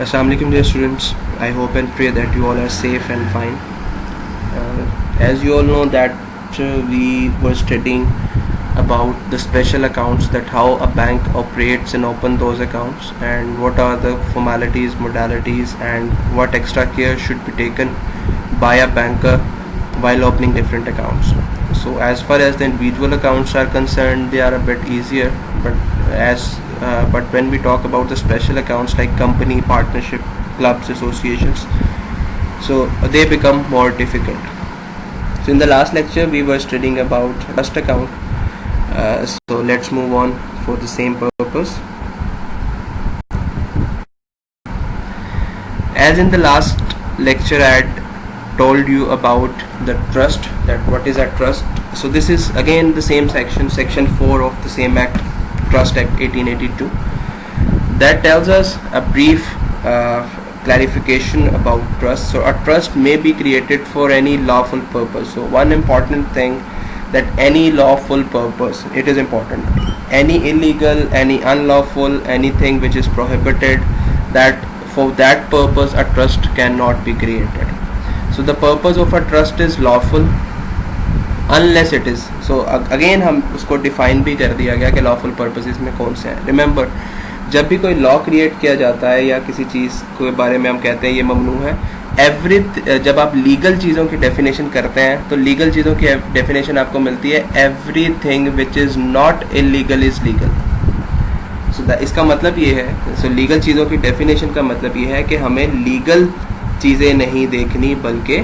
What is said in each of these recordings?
Assalamualaikum dear students. I hope and pray that you all are safe and fine. As you all know that we were studying about the special accounts, that how a bank operates and open those accounts, and what are the formalities, modalities, and what extra care should be taken by a banker while opening different accounts. So as far as the individual accounts are concerned, they are a bit easier, but when we talk about the special accounts like company, partnership, clubs, associations, so they become more difficult. So in the last lecture we were studying about trust account. So let's move on for the same purpose. As in the last lecture I had told you about the trust, that what is a trust. So this is again the same section 4 of the same act, Trust Act 1882, that tells us a brief clarification about trust. So a trust may be created for any lawful purpose. So one important thing, that any lawful purpose, it is important, any illegal, any unlawful, anything which is prohibited, that for that purpose a trust cannot be created. So the purpose of a trust is lawful unless it is, so again हम उसको define भी कर दिया गया कि lawful purposes में कौन से हैं. रिमेंबर, जब भी कोई लॉ क्रिएट किया जाता है या किसी चीज़ के बारे में हम कहते हैं ये ममनू है, जब आप लीगल चीज़ों की डेफिनेशन करते हैं तो लीगल चीज़ों की डेफिनेशन आपको मिलती है everything which is not illegal is legal. So इसका मतलब ये है, सो लीगल चीज़ों की डेफिनेशन का मतलब ये है कि हमें लीगल चीज़ें नहीं देखनी बल्कि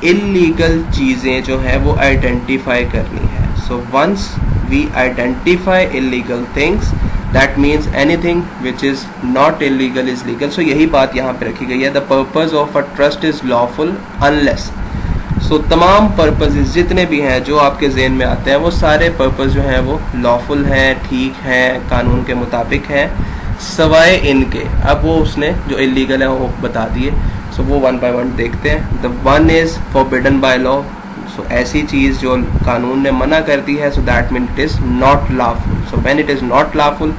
इलीगल चीज़ें जो है वो आइडेंटिफाई करनी है. So once we identify illegal things, that means anything which is not illegal is legal. So यही बात यहाँ पे रखी गई है. The purpose of a trust is lawful unless. So तमाम पर्पसेस जितने भी हैं जो आपके जहन में आते हैं, वो सारे पर्पज़ जो हैं वो लॉफुल हैं, ठीक हैं, कानून के मुताबिक हैं, सवाए इनके. अब वो उसने जो इलीगल है वो बता दिए. सो वो वन बाय वन देखते हैं. The one is forbidden by law. So ऐसी चीज़ जो कानून ने मना कर दी है, so that mean it is not lawful. So when it is not lawful,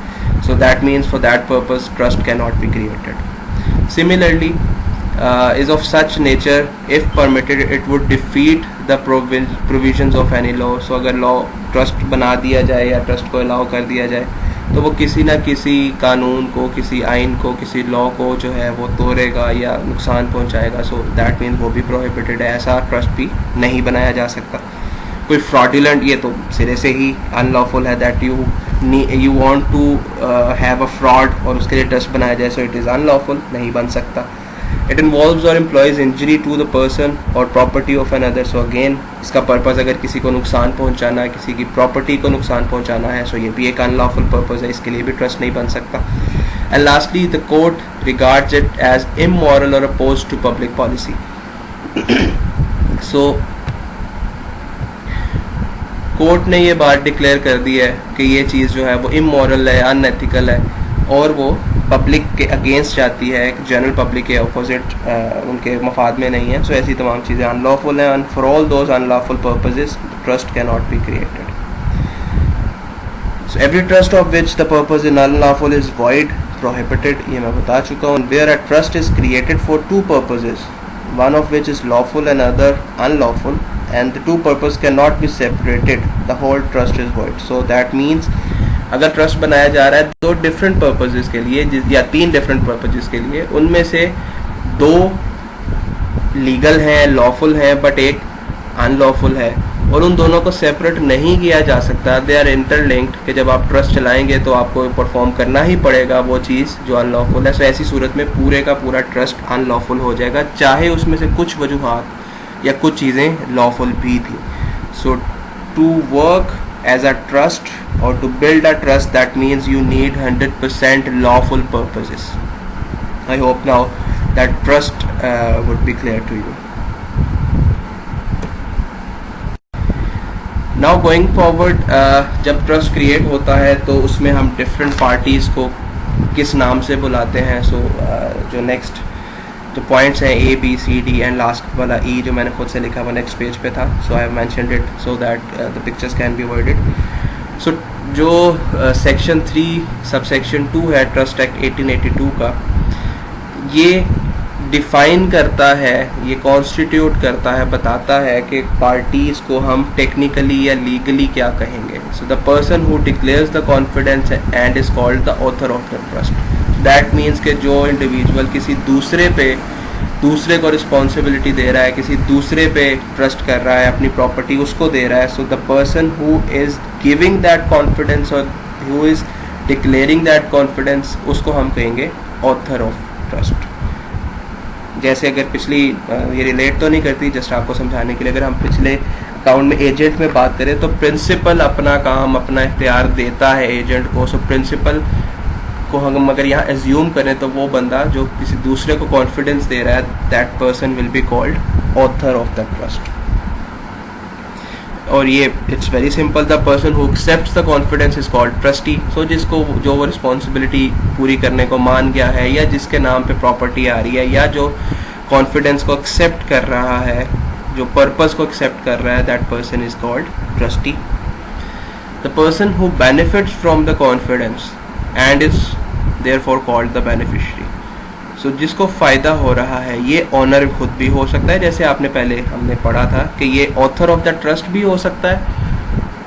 so that means for that purpose trust can not be created. Similarly is of such nature, if permitted it would defeat the provisions of any law. So अगर law trust बना दिया जाए या trust को allow कर दिया जाए तो वो किसी ना किसी कानून को, किसी आइन को, किसी लॉ को जो है वो तोड़ेगा या नुकसान पहुंचाएगा. सो दैट मीन्स वो भी प्रोहिबिटेड है. ऐसा ट्रस्ट भी नहीं बनाया जा सकता. कोई फ्रॉडुलेंट, ये तो सिरे से ही अनलॉफुल है, that you want to have a fraud और उसके लिए ट्रस्ट बनाया जाए, सो इट इज़ अनलॉफुल, नहीं बन सकता. It involves or employs injury to the person or property of another. So again इसका पर्पज़ अगर किसी को नुकसान पहुंचाना है, किसी की प्रॉपर्टी को नुकसान पहुंचाना है, सो ये भी एक अनलॉफुल पर्पज़ है, इसके लिए भी ट्रस्ट नहीं बन सकता. And lastly, the court regards it as immoral or opposed to public policy. So court ने ये बात डिक्लेयर कर दी है कि ये चीज़ जो है वो इमोरल है, अनएथिकल है और वो पब्लिक के अगेंस्ट जाती है, जनरल पब्लिक के अपोजिट, उनके मफाद में नहीं है. सो ऐसी तमाम चीज़ें अनलॉफुल हैं. And for all those unlawful purposes trust can not be created. So every trust of which the purpose is unlawful is void, prohibited, ये मैं बता चुका हूँ. Where a trust is created for two purposes, one of which is lawful and other unlawful, and the two purpose can not be separated, the whole trust is void. So that means अगर trust बनाया जा रहा है दो different purposes के लिए या तीन डिफरेंट पर्पसेस के लिए, उनमें से दो लीगल हैं, लॉफुल हैं, बट एक अनलॉफुल है, और उन दोनों को सेपरेट नहीं किया जा सकता. दे आर इंटरलिंक्ड, कि जब आप ट्रस्ट चलाएंगे तो आपको परफॉर्म करना ही पड़ेगा वो चीज़ जो अनलॉफुल है. सो ऐसी सूरत में पूरे का पूरा ट्रस्ट अनलॉफुल हो जाएगा, चाहे उसमें से कुछ वजूहात या कुछ चीज़ें लॉफुल भी थी. So to work as a trust or to build a trust, that means you need 100% lawful purposes. I hope now that trust would be clear to you. Now going forward, जब trust create होता है तो उसमें हम different parties को किस नाम से बुलाते हैं. So जो next जो पॉइंट्स हैं A, B, C, D and last वाला E जो मैंने खुद से लिखा हुआ नेक्स्ट पेज पे था. So I have mentioned it so that the pictures can be avoided. So जो सेक्शन 3 सब सेक्शन 2 है ट्रस्ट एक्ट 1882 का, ये डिफाइन करता है, ये कॉन्स्टिट्यूट करता है, बताता है कि पार्टीज को हम टेक्निकली या लीगली क्या कहेंगे. सो the person who declares the confidence and is called the author of the trust. That means कि जो इंडिविजुअल किसी दूसरे को रिस्पॉन्सिबिलिटी दे रहा है, किसी दूसरे पे ट्रस्ट कर रहा है, अपनी प्रॉपर्टी उसको दे रहा है, so the person who is giving that confidence और who is declaring that confidence, उसको हम कहेंगे ऑथर ऑफ ट्रस्ट. जैसे अगर पिछली ये रिलेट तो नहीं करती, जस्ट आपको समझाने के लिए, अगर हम पिछले अकाउंट में एजेंट में बात करें तो प्रिंसिपल अपना काम, अपना इख्तियार देता है एजेंट को. सो प्रिंसिपल को हम अगर यहाँ एज्यूम करें तो वो बंदा जो किसी दूसरे को कॉन्फिडेंस दे रहा है, that person will be called author of the trust. और ये it's very simple, the person who accepts the confidence is called trustee. So जिसको जो वो रिस्पॉन्सिबिलिटी पूरी करने को मान गया है, या जिसके नाम पे प्रॉपर्टी आ रही है, या जो कॉन्फिडेंस को एक्सेप्ट कर रहा है, जो पर्पस को एक्सेप्ट कर रहा है, that person is called trustee. The person who benefits from the confidence and is therefore called the beneficiary. So जिसको फ़ायदा हो रहा है, ये ऑनर खुद भी हो सकता है, जैसे आपने पहले हमने पढ़ा था कि ये ऑथर ऑफ द ट्रस्ट भी हो सकता है.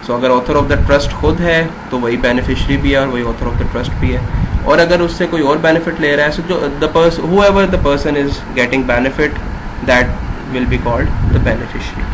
सो अगर ऑथर ऑफ द ट्रस्ट खुद है तो वही बेनिफिशियरी भी है और वही ऑथर ऑफ द ट्रस्ट भी है. और अगर उससे कोई और बेनिफिट ले रहा है, सो जो whoever the person is getting benefit, that will be called the beneficiary.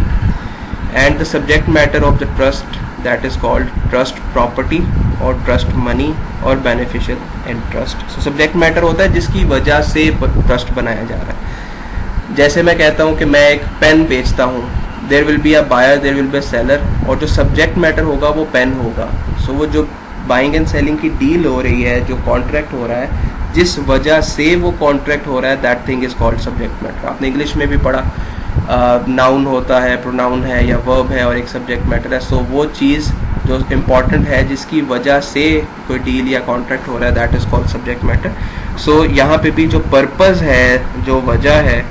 And the subject matter of the trust, that is called trust property और trust money और beneficial interest. So subject matter होता है जिसकी वजह से trust बनाया जा रहा है. जैसे मैं कहता हूँ कि मैं एक पेन बेचता हूँ, there will be a buyer, there will be a seller, और जो subject matter होगा वो पेन होगा. So वो जो बाइंग एंड सेलिंग की डील हो रही है, जो कॉन्ट्रैक्ट हो रहा है, जिस वजह से वो कॉन्ट्रैक्ट हो रहा है, that thing is called subject matter. आपने इंग्लिश में भी पढ़ा, नाउन होता है, प्रोनाउन है या वर्ब है और एक सब्जेक्ट मैटर है. सो वो चीज़ जो इम्पॉर्टेंट है, जिसकी वजह से कोई डील या कॉन्ट्रैक्ट हो रहा है, that is called subject matter. So यहाँ पे भी जो पर्पज़ है, जो वजह है,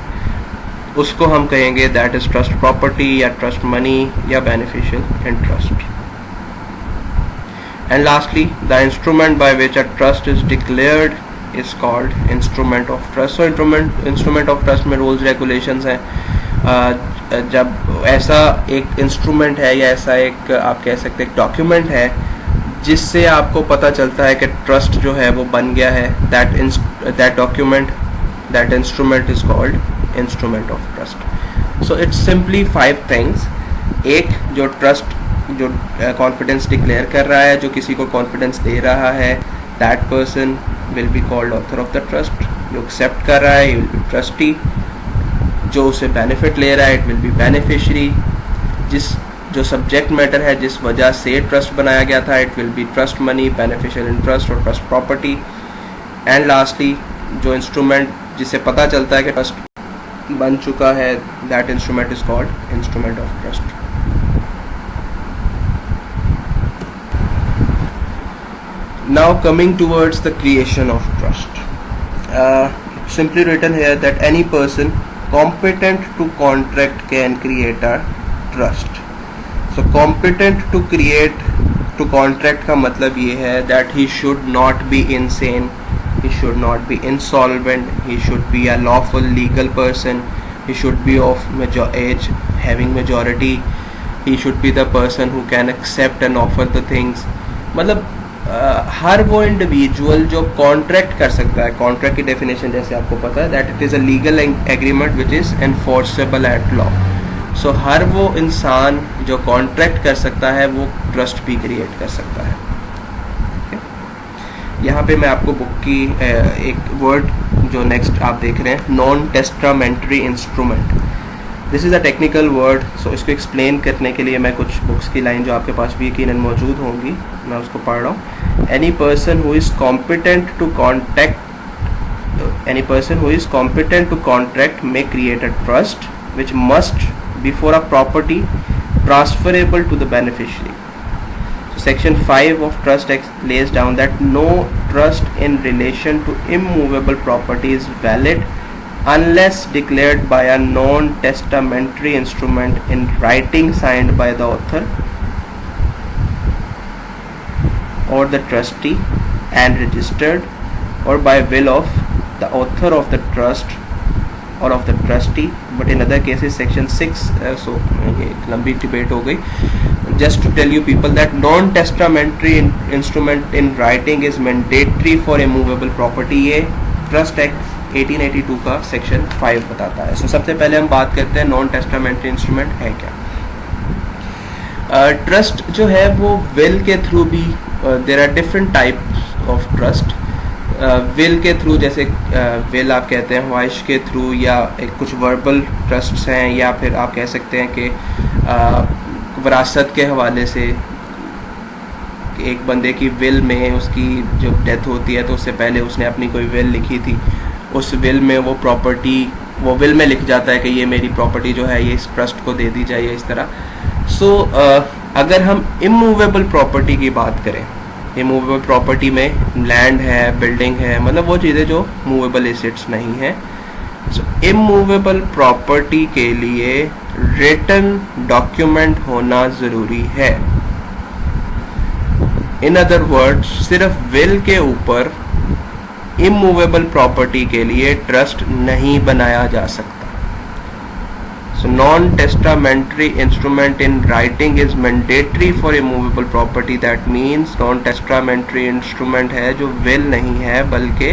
उसको हम कहेंगे दैट इज ट्रस्ट प्रॉपर्टी या ट्रस्ट मनी या beneficial interest. And lastly, the instrument by which a trust is declared is called instrument of trust. So instrument of trust में rules regulations हैं. जब ऐसा एक इंस्ट्रूमेंट है या ऐसा एक आप कह सकते हैं डॉक्यूमेंट है जिससे आपको पता चलता है कि ट्रस्ट जो है वो बन गया है, that document, that instrument is called instrument of trust. So it's simply 5 things. एक, जो ट्रस्ट, जो कॉन्फिडेंस डिक्लेयर कर रहा है, जो किसी को कॉन्फिडेंस दे रहा है, that person will be called author of the trust. जो एक्सेप्ट कर रहा है, ही विल बी ट्रस्टी. जो उसे बेनिफिट ले रहा है, इट विल बी बेनिफिशियरी. जो सब्जेक्ट मैटर है, जिस वजह से ट्रस्ट बनाया गया था, it will be trust money, beneficial interest और ट्रस्ट प्रॉपर्टी. एंड लास्टली, जो इंस्ट्रूमेंट जिसे पता चलता है कि ट्रस्ट बन चुका है, that instrument is called instrument of trust. Now coming towards the creation of trust, simply written here that any person competent to contract can create a trust. So competent to create to contract का मतलब ये है that he should not be insane, he should not be insolvent, he should be a lawful legal person, he should be of age, having majority, he should be the person who can accept and offer the things. मतलब हर वो individual जो contract कर सकता है. Contract की definition जैसे आपको पता है, that it is a legal agreement which is enforceable at law. So हर वो इंसान जो कॉन्ट्रैक्ट कर सकता है, वो ट्रस्ट भी क्रिएट कर सकता है. यहाँ पे मैं आपको बुक की एक वर्ड जो नेक्स्ट आप देख रहे हैं, non testamentary instrument. This is a technical word. So इसको एक्सप्लेन करने के लिए मैं कुछ बुक्स की लाइन जो आपके पास भी यकीनन मौजूद होंगी, मैं उसको पढ़ रहा हूँ. Any person who is competent to contract may create a trust which must before a property transferable to the beneficiary. Section 5 of Trust Act lays down that no trust in relation to immovable property is valid unless declared by a non-testamentary instrument in writing signed by the author or the trustee and registered or by will of the author of the trust or of the trustee, but in other cases section 6, so ये लंबी debate हो गई. Just to tell you people that non-testamentary instrument in writing is mandatory for immovable property. ये trust act 1882 का section 5 बताता है. So सबसे पहले हम बात करते हैं नॉन टेस्टामेंट्री इंस्ट्रूमेंट है क्या. ट्रस्ट जो है वो विल के थ्रू भी, there are different types of trust. Will के थ्रू, जैसे विल आप कहते हैं ख्वाहिश के थ्रू, या एक कुछ वर्बल ट्रस्ट्स हैं, या फिर आप कह सकते हैं कि विरासत के हवाले से एक बंदे की विल में उसकी जो डेथ होती है तो उससे पहले उसने अपनी कोई विल लिखी थी, उस विल में वो प्रॉपर्टी, वो विल में लिख जाता है कि ये मेरी प्रॉपर्टी जो है ये इस ट्रस्ट को दे दी जाए इस तरह. सो अगर हम इमूवेबल प्रॉपर्टी की बात करें, इमूवेबल प्रॉपर्टी में लैंड है, बिल्डिंग है, मतलब वो चीज़ें जो मूवेबल एसेट्स नहीं हैं. सो इमूवेबल प्रॉपर्टी के लिए रिटन डॉक्यूमेंट होना ज़रूरी है. इन अदर वर्ड्स, सिर्फ विल के ऊपर इमूवेबल प्रॉपर्टी के लिए ट्रस्ट नहीं बनाया जा सकता. So non-testamentary instrument in writing is mandatory for immovable property. That means non-testamentary instrument है जो will नहीं है बल्कि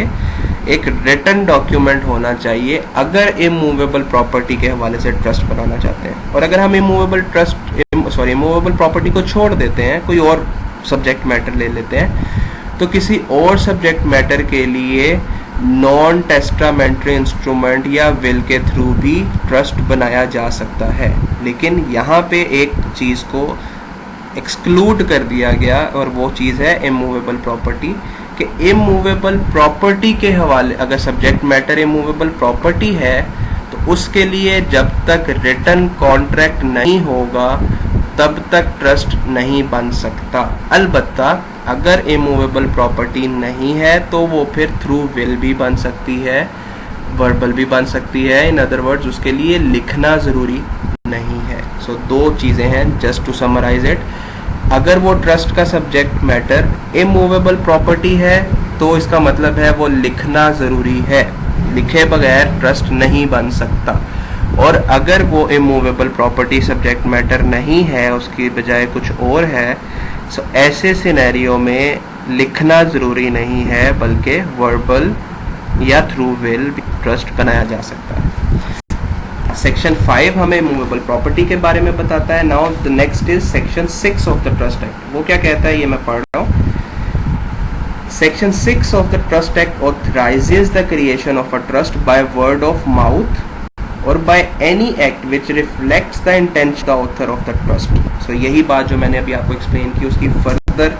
एक written document होना चाहिए अगर immovable property के हवाले से trust बनाना चाहते हैं. और अगर हम immovable property को छोड़ देते हैं, कोई और subject matter ले लेते हैं, तो किसी और subject matter के लिए नॉन टेस्टामेंट्री इंस्ट्रूमेंट या विल के थ्रू भी ट्रस्ट बनाया जा सकता है. लेकिन यहाँ पे एक चीज़ को एक्सक्लूड कर दिया गया और वो चीज़ है इमूवेबल प्रॉपर्टी. कि इमूवेबल प्रॉपर्टी के हवाले, अगर सब्जेक्ट मैटर इमूवेबल प्रॉपर्टी है तो उसके लिए जब तक रिटन कॉन्ट्रैक्ट नहीं होगा तब तक ट्रस्ट नहीं बन सकता. अलबत्ता अगर इमूवेबल प्रॉपर्टी नहीं है तो वो फिर थ्रू विल भी बन सकती है, वर्बल भी बन सकती है. इन अदर वर्ड्स उसके लिए लिखना ज़रूरी नहीं है. सो दो चीज़ें हैं, जस्ट टू समराइज इट. अगर वो ट्रस्ट का सब्जेक्ट मैटर इमूवेबल प्रॉपर्टी है तो इसका मतलब है वो लिखना ज़रूरी है, लिखे बगैर ट्रस्ट नहीं बन सकता. और अगर वो इमूवेबल प्रॉपर्टी सब्जेक्ट मैटर नहीं है, उसकी बजाय कुछ और है, सो ऐसे सिनेरियो में लिखना ज़रूरी नहीं है बल्कि वर्बल या थ्रू विल ट्रस्ट बनाया जा सकता है. सेक्शन 5 हमें इमूवेबल प्रॉपर्टी के बारे में बताता है. Now the next is section 6 of the trust act. वो क्या कहता है ये मैं पढ़ रहा हूँ. Section 6 of the trust act authorises the creation of a trust by word of mouth और by any act which reflects the intention the author of the trust. So यही बात जो मैंने अभी आपको एक्सप्लेन की उसकी फर्दर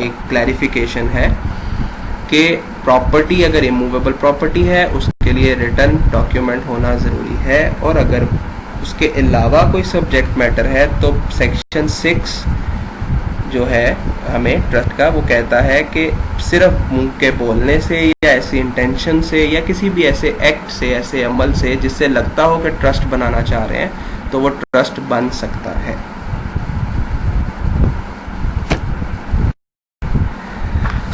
एक क्लैरिफिकेशन है कि प्रॉपर्टी अगर इमूवेबल प्रॉपर्टी है उसके लिए रिटन डॉक्यूमेंट होना ज़रूरी है. और अगर उसके अलावा कोई सब्जेक्ट मैटर है तो सेक्शन 6 जो है हमें ट्रस्ट का वो कहता है कि सिर्फ मुंह के बोलने से या ऐसी इंटेंशन से या किसी भी ऐसे एक्ट से, ऐसे अमल से जिससे लगता हो कि ट्रस्ट बनाना चाह रहे हैं तो वो ट्रस्ट बन सकता है.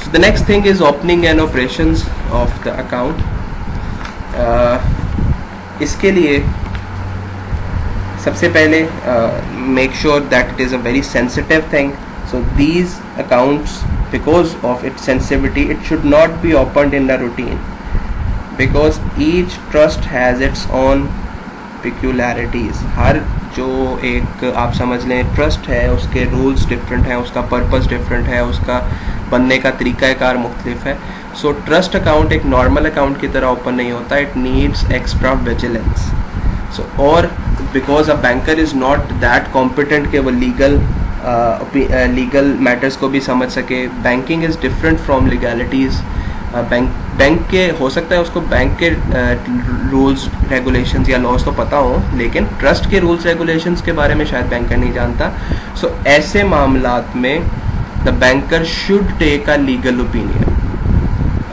So the next thing is opening and operations of the account. इसके लिए सबसे पहले make sure that it is a very sensitive thing. So these accounts, because of its sensitivity, it should not be opened in the routine because each trust has its own peculiarities. हर जो एक आप समझ लें trust है उसके rules different हैं, उसका purpose different है, उसका बनने का तरीक़ाकार मुख्तलिफ है. सो ट्रस्ट अकाउंट एक नॉर्मल अकाउंट की तरह ओपन नहीं होता, इट नीड्स एक्स्ट्रा विजिलेंस. सो और because a banker is not that competent कि वो लीगल मैटर्स को भी समझ सके. Banking is different from legalities. Bank के हो सकता है उसको बैंक के रूल्स रेगुलेशंस या लॉज तो पता हो, लेकिन ट्रस्ट के रूल्स रेगुलेशंस के बारे में शायद बैंकर नहीं जानता. सो ऐसे मामलात में the banker should take a legal opinion.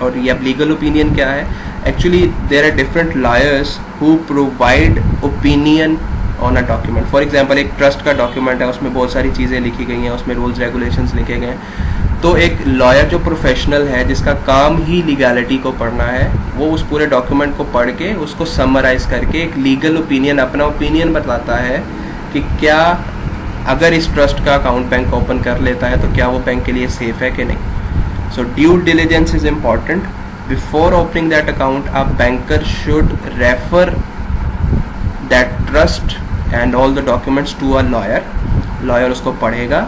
और ये अब लीगल ओपिनियन क्या है? Actually there are different lawyers who provide opinion on a document. For example एक ट्रस्ट का डॉक्यूमेंट है, उसमें बहुत सारी चीज़ें लिखी गई हैं, उसमें रूल्स रेगुलेशंस लिखे गए हैं. तो एक लॉयर जो प्रोफेशनल है जिसका काम ही लीगैलिटी को पढ़ना है, वो उस पूरे डॉक्यूमेंट को पढ़ के उसको समराइज करके एक लीगल ओपिनियन, अपना ओपिनियन बताता है कि क्या अगर इस ट्रस्ट का अकाउंट बैंक ओपन कर लेता है तो क्या वो बैंक के लिए सेफ है कि नहीं. So due diligence is important. Before opening that account a banker should refer that trust and all the documents to a lawyer. Lawyer उसको पढ़ेगा,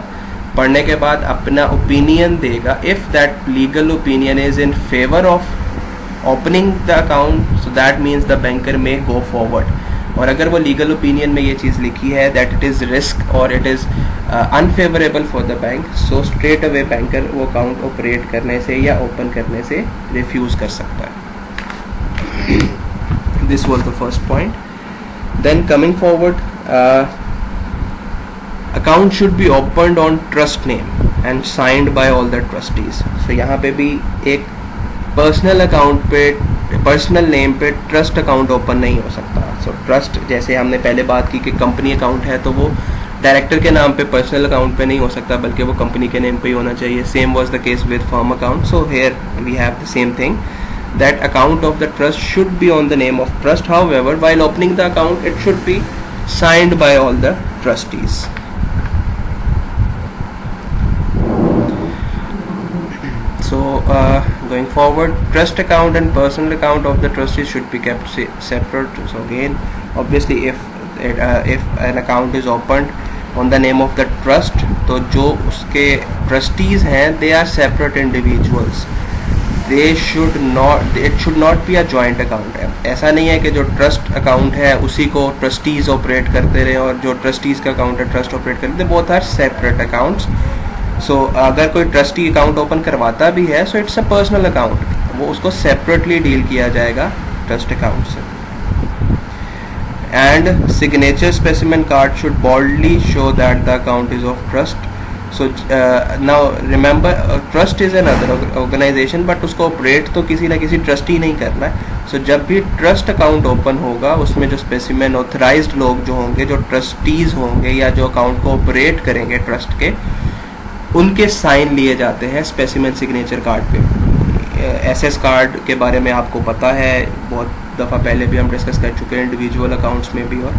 पढ़ने के बाद अपना ओपिनियन देगा. If that legal opinion is in favour of opening the account, so that means the banker may go forward. और अगर वो लीगल ओपिनियन में ये चीज़ लिखी है दैट इट इज़ रिस्क और it is unfavourable for the bank, so straight away banker वो account operate करने से या ओपन करने से रिफ्यूज़ कर सकता है. This was the first point. Then coming forward, account should be opened on trust name and signed by all the trustees. So यहाँ पे भी एक पर्सनल अकाउंट पे, पर्सनल नेम पे ट्रस्ट अकाउंट ओपन नहीं हो सकता. सो ट्रस्ट, जैसे हमने पहले बात की कि कंपनी अकाउंट है तो वो डायरेक्टर के नाम पे पर्सनल अकाउंट पे नहीं हो सकता, बल्कि वो कंपनी के नेम पे ही होना चाहिए. Same was the case with firm account. So here we have the same thing, that account of the trust should be on the name of trust. However, while opening the account it should be signed by all the trustees. So going forward, trust account and personal account of the trustees should be kept separate. So again, obviously if an account is opened on the name of the trust, तो जो उसके trustees हैं they are separate individuals. They should not, it should not be a joint account. ऐसा नहीं है कि जो trust account है उसी को ट्रस्टीज ऑपरेट करते रहे और जो ट्रस्टीज का अकाउंट है ट्रस्ट ऑपरेट करते. Both are separate accounts. So अगर कोई ट्रस्टी अकाउंट ओपन करवाता भी है so it's a personal account, वो उसको सेपरेटली डील किया जाएगा ट्रस्ट अकाउंट से. And signature specimen card should boldly show that the account is of trust. So now remember, trust is another organisation but उसको operate तो किसी ना किसी ट्रस्टी नहीं करना है. सो जब भी ट्रस्ट अकाउंट ओपन होगा उसमें जो स्पेसिमेन ऑथराइज्ड लोग जो होंगे, जो ट्रस्टीज होंगे या जो अकाउंट को ऑपरेट करेंगे ट्रस्ट के, उनके साइन लिए जाते हैं स्पेसिमेन सिग्नेचर कार्ड पे. एसएस कार्ड के बारे में आपको पता है, बहुत दफ़ा पहले भी हम डिस्कस कर चुके हैं इंडिविजुअल अकाउंट्स में भी और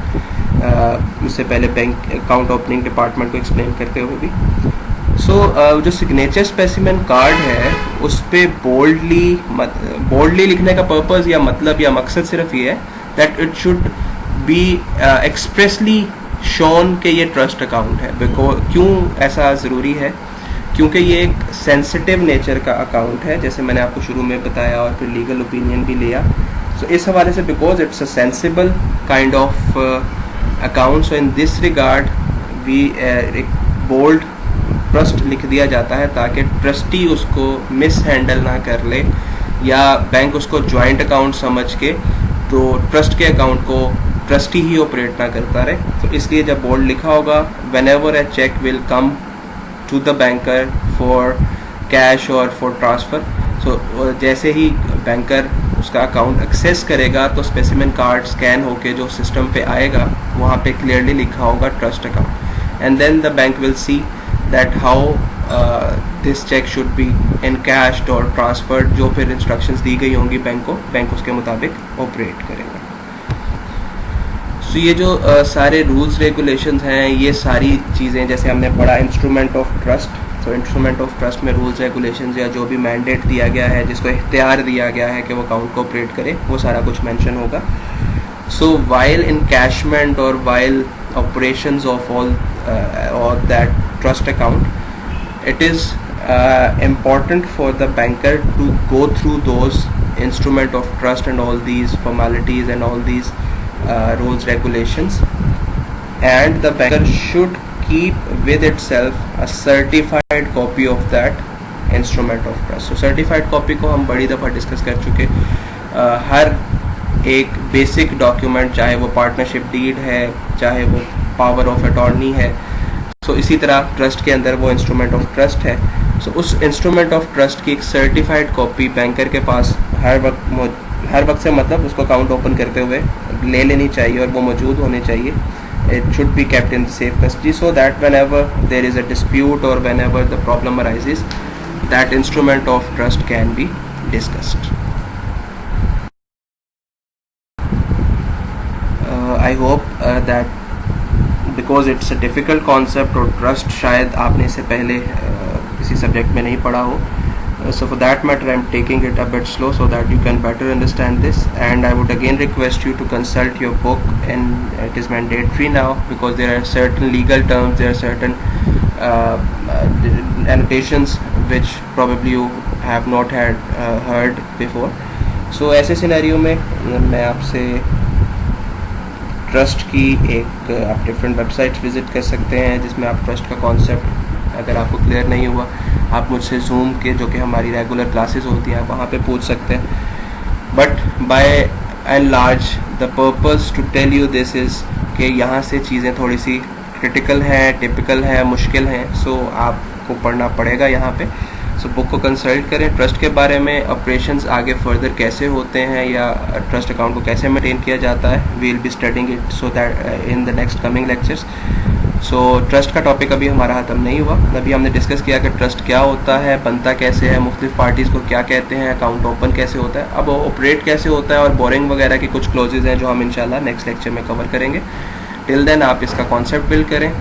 उससे पहले बैंक अकाउंट ओपनिंग डिपार्टमेंट को एक्सप्लेन करते हुए भी. सो जो सिग्नेचर स्पेसिमेन कार्ड है उस पर बोल्डली लिखने का पर्पस या मतलब या मकसद सिर्फ ये है that it should B expressly shown के ये ट्रस्ट अकाउंट है. क्यों ऐसा ज़रूरी है? क्योंकि ये एक सेंसिटिव नेचर का अकाउंट है, जैसे मैंने आपको शुरू में बताया और फिर लीगल ओपिनियन भी लिया. सो इस हवाले से because it's a sensible kind of account, so in this regard we एक बोल्ड ट्रस्ट लिख दिया जाता है ताकि ट्रस्टी उसको मिस हैंडल ना कर ले या बैंक उसको ज्वाइंट अकाउंट समझ के तो ट्रस्ट के अकाउंट को ट्रस्टी ही ऑपरेट ना करता रहे. तो इसलिए जब बोर्ड लिखा होगा whenever a check will come to the banker for cash और for transfer, so जैसे ही बैंकर उसका अकाउंट एक्सेस करेगा तो स्पेसिमेन कार्ड स्कैन होके जो सिस्टम पे आएगा वहाँ पे क्लियरली लिखा होगा trust account. And then the bank will see that how this cheque should be encashed और ट्रांसफर्ड. जो फिर इंस्ट्रक्शंस दी गई होंगी बैंक को, बैंक उसके मुताबिक ऑपरेट करेगा. तो ये जो सारे रूल्स रेगुलेशंस हैं, ये सारी चीज़ें जैसे हमने पढ़ा इंस्ट्रूमेंट ऑफ ट्रस्ट. तो इंस्ट्रूमेंट ऑफ ट्रस्ट में रूल्स रेगुलेशंस या जो भी मैंडेट दिया गया है, जिसको इख्तियार दिया गया है कि वो अकाउंट को ऑपरेट करे, वो सारा कुछ मेंशन होगा. सो वाइल इनकैशमेंट और while operations of all that trust account, it is important for the banker to go through those instrument of trust and all these formalities and all these rules regulations, and the banker should keep with itself a certified copy of that instrument of trust. So certified copy को हम बड़ी दफ़ा discuss कर चुके. हर एक basic document, चाहे वो partnership deed है, चाहे वो पावर ऑफ अटॉर्नी है, तो इसी तरह ट्रस्ट के अंदर वो इंस्ट्रूमेंट ऑफ ट्रस्ट है. सो उस इंस्ट्रूमेंट ऑफ ट्रस्ट की एक सर्टिफाइड कॉपी बैंकर के पास हर वक्त से मतलब उसको अकाउंट ओपन करते हुए ले लेनी चाहिए और वो मौजूद होने चाहिए. It should be kept in the safe custody so that whenever there is a dispute और whenever the problem arises, that instrument of trust can be discussed. I hope that because it's a difficult concept और trust शायद आपने इससे पहले किसी subject में नहीं पढ़ा हो, so for that matter I'm taking it a bit slow so that you can better understand this, and I would again request you to consult your book, and it is mandatory now because there are certain legal terms, there are certain annotations which probably you have not had heard before. So ऐसे scenario में मैं आपसे trust की एक आप different websites visit कर सकते हैं जिसमें आप ट्रस्ट का कॉन्सेप्ट अगर आपको क्लियर नहीं हुआ आप मुझसे जूम के जो कि हमारी रेगुलर क्लासेस होती हैं आप वहाँ पे पूछ सकते हैं. But by and large the purpose to tell you this is कि यहाँ से चीज़ें थोड़ी सी क्रिटिकल हैं, टिपिकल हैं, मुश्किल हैं, सो आपको पढ़ना पड़ेगा यहाँ पे. सो बुक को कंसल्ट करें. ट्रस्ट के बारे में ऑपरेशंस आगे फर्दर कैसे होते हैं या ट्रस्ट अकाउंट को कैसे मेंटेन किया जाता है, we will be studying it so that in the next coming lectures. So trust का टॉपिक अभी हमारा ख़त्म नहीं हुआ. अभी हमने डिस्कस किया कि ट्रस्ट क्या होता है, बनता कैसे है, मुख्तलिफ पार्टीज़ को क्या कहते हैं, अकाउंट ओपन कैसे होता है, अब ऑपरेट कैसे होता है और बोरिंग वगैरह के कुछ क्लोजेज हैं जो हम इंशाल्लाह नेक्स्ट लेक्चर में कवर करेंगे. टिल देन आप इसका कॉन्सेप्ट बिल्ड करें.